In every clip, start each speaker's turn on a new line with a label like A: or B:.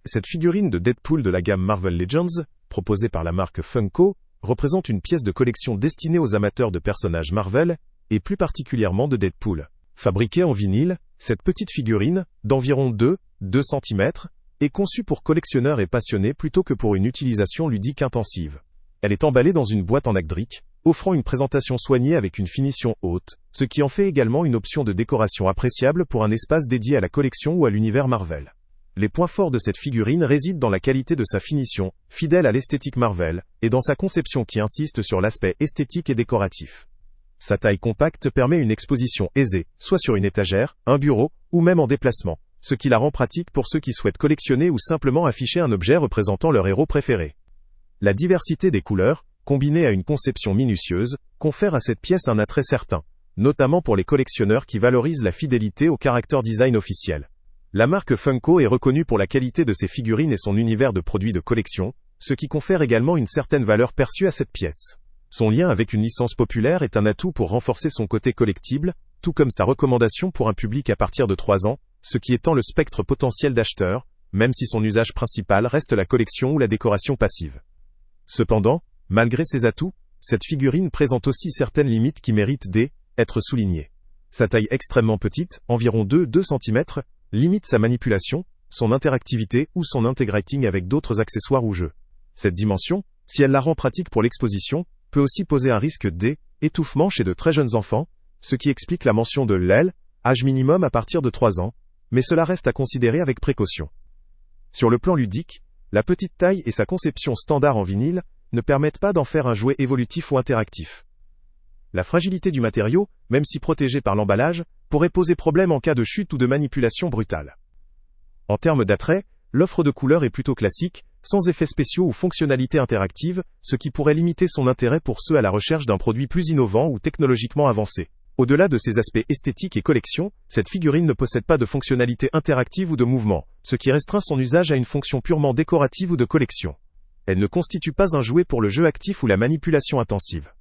A: Cette figurine de Deadpool de la gamme Marvel Legends, proposée par la marque Funko, représente une pièce de collection destinée aux amateurs de personnages Marvel, et plus particulièrement de Deadpool. Fabriquée en vinyle, cette petite figurine, d'environ 2 cm, est conçue pour collectionneurs et passionnés plutôt que pour une utilisation ludique intensive. Elle est emballée dans une boîte en acrylique, offrant une présentation soignée avec une finition haute, ce qui en fait également une option de décoration appréciable pour un espace dédié à la collection ou à l'univers Marvel. Les points forts de cette figurine résident dans la qualité de sa finition, fidèle à l'esthétique Marvel, et dans sa conception qui insiste sur l'aspect esthétique et décoratif. Sa taille compacte permet une exposition aisée, soit sur une étagère, un bureau, ou même en déplacement, ce qui la rend pratique pour ceux qui souhaitent collectionner ou simplement afficher un objet représentant leur héros préféré. La diversité des couleurs, combinée à une conception minutieuse, confère à cette pièce un attrait certain, notamment pour les collectionneurs qui valorisent la fidélité au character design officiel. La marque Funko est reconnue pour la qualité de ses figurines et son univers de produits de collection, ce qui confère également une certaine valeur perçue à cette pièce. Son lien avec une licence populaire est un atout pour renforcer son côté collectible, tout comme sa recommandation pour un public à partir de 3 ans, ce qui étend le spectre potentiel d'acheteurs, même si son usage principal reste la collection ou la décoration passive. Cependant, malgré ses atouts, cette figurine présente aussi certaines limites qui méritent d'être soulignées. Sa taille extrêmement petite, environ 2 cm, limite sa manipulation, son interactivité ou son integrating avec d'autres accessoires ou jeux. Cette dimension, si elle la rend pratique pour l'exposition, peut aussi poser un risque d'étouffement chez de très jeunes enfants, ce qui explique la mention de l'âge minimum à partir de 3 ans, mais cela reste à considérer avec précaution. Sur le plan ludique, la petite taille et sa conception standard en vinyle ne permettent pas d'en faire un jouet évolutif ou interactif. La fragilité du matériau, même si protégé par l'emballage, pourrait poser problème en cas de chute ou de manipulation brutale. En termes d'attrait, l'offre de couleurs est plutôt classique, sans effets spéciaux ou fonctionnalités interactives, ce qui pourrait limiter son intérêt pour ceux à la recherche d'un produit plus innovant ou technologiquement avancé. Au-delà de ses aspects esthétiques et collection, cette figurine ne possède pas de fonctionnalité interactive ou de mouvement, ce qui restreint son usage à une fonction purement décorative ou de collection. Elle ne constitue pas un jouet pour le jeu actif ou la manipulation intensive.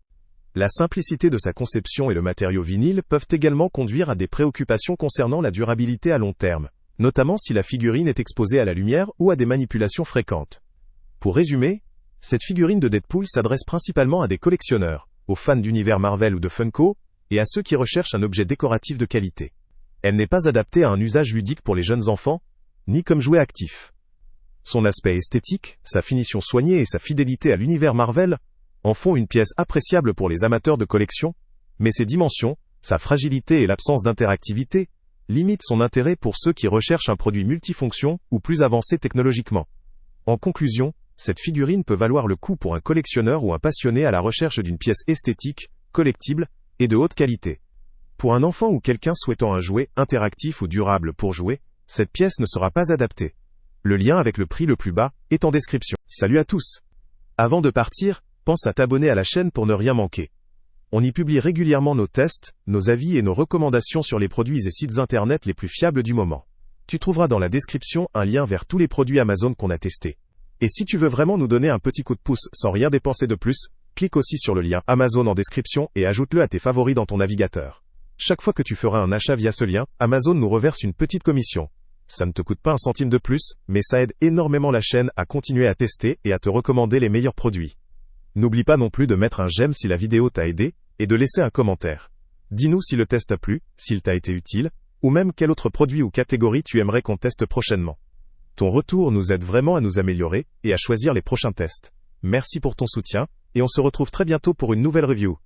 A: La simplicité de sa conception et le matériau vinyle peuvent également conduire à des préoccupations concernant la durabilité à long terme, notamment si la figurine est exposée à la lumière ou à des manipulations fréquentes. Pour résumer, cette figurine de Deadpool s'adresse principalement à des collectionneurs, aux fans d'univers Marvel ou de Funko, et à ceux qui recherchent un objet décoratif de qualité. Elle n'est pas adaptée à un usage ludique pour les jeunes enfants, ni comme jouet actif. Son aspect esthétique, sa finition soignée et sa fidélité à l'univers Marvel en font une pièce appréciable pour les amateurs de collection, mais ses dimensions, sa fragilité et l'absence d'interactivité, limitent son intérêt pour ceux qui recherchent un produit multifonction ou plus avancé technologiquement. En conclusion, cette figurine peut valoir le coup pour un collectionneur ou un passionné à la recherche d'une pièce esthétique, collectible, et de haute qualité. Pour un enfant ou quelqu'un souhaitant un jouet interactif ou durable pour jouer, cette pièce ne sera pas adaptée. Le lien avec le prix le plus bas est en description. Salut à tous! Avant de partir, pense à t'abonner à la chaîne pour ne rien manquer. On y publie régulièrement nos tests, nos avis et nos recommandations sur les produits et sites internet les plus fiables du moment. Tu trouveras dans la description un lien vers tous les produits Amazon qu'on a testés. Et si tu veux vraiment nous donner un petit coup de pouce sans rien dépenser de plus, clique aussi sur le lien Amazon en description et ajoute-le à tes favoris dans ton navigateur. Chaque fois que tu feras un achat via ce lien, Amazon nous reverse une petite commission. Ça ne te coûte pas un centime de plus, mais ça aide énormément la chaîne à continuer à tester et à te recommander les meilleurs produits. N'oublie pas non plus de mettre un j'aime si la vidéo t'a aidé, et de laisser un commentaire. Dis-nous si le test t'a plu, s'il t'a été utile, ou même quel autre produit ou catégorie tu aimerais qu'on teste prochainement. Ton retour nous aide vraiment à nous améliorer, et à choisir les prochains tests. Merci pour ton soutien, et on se retrouve très bientôt pour une nouvelle review.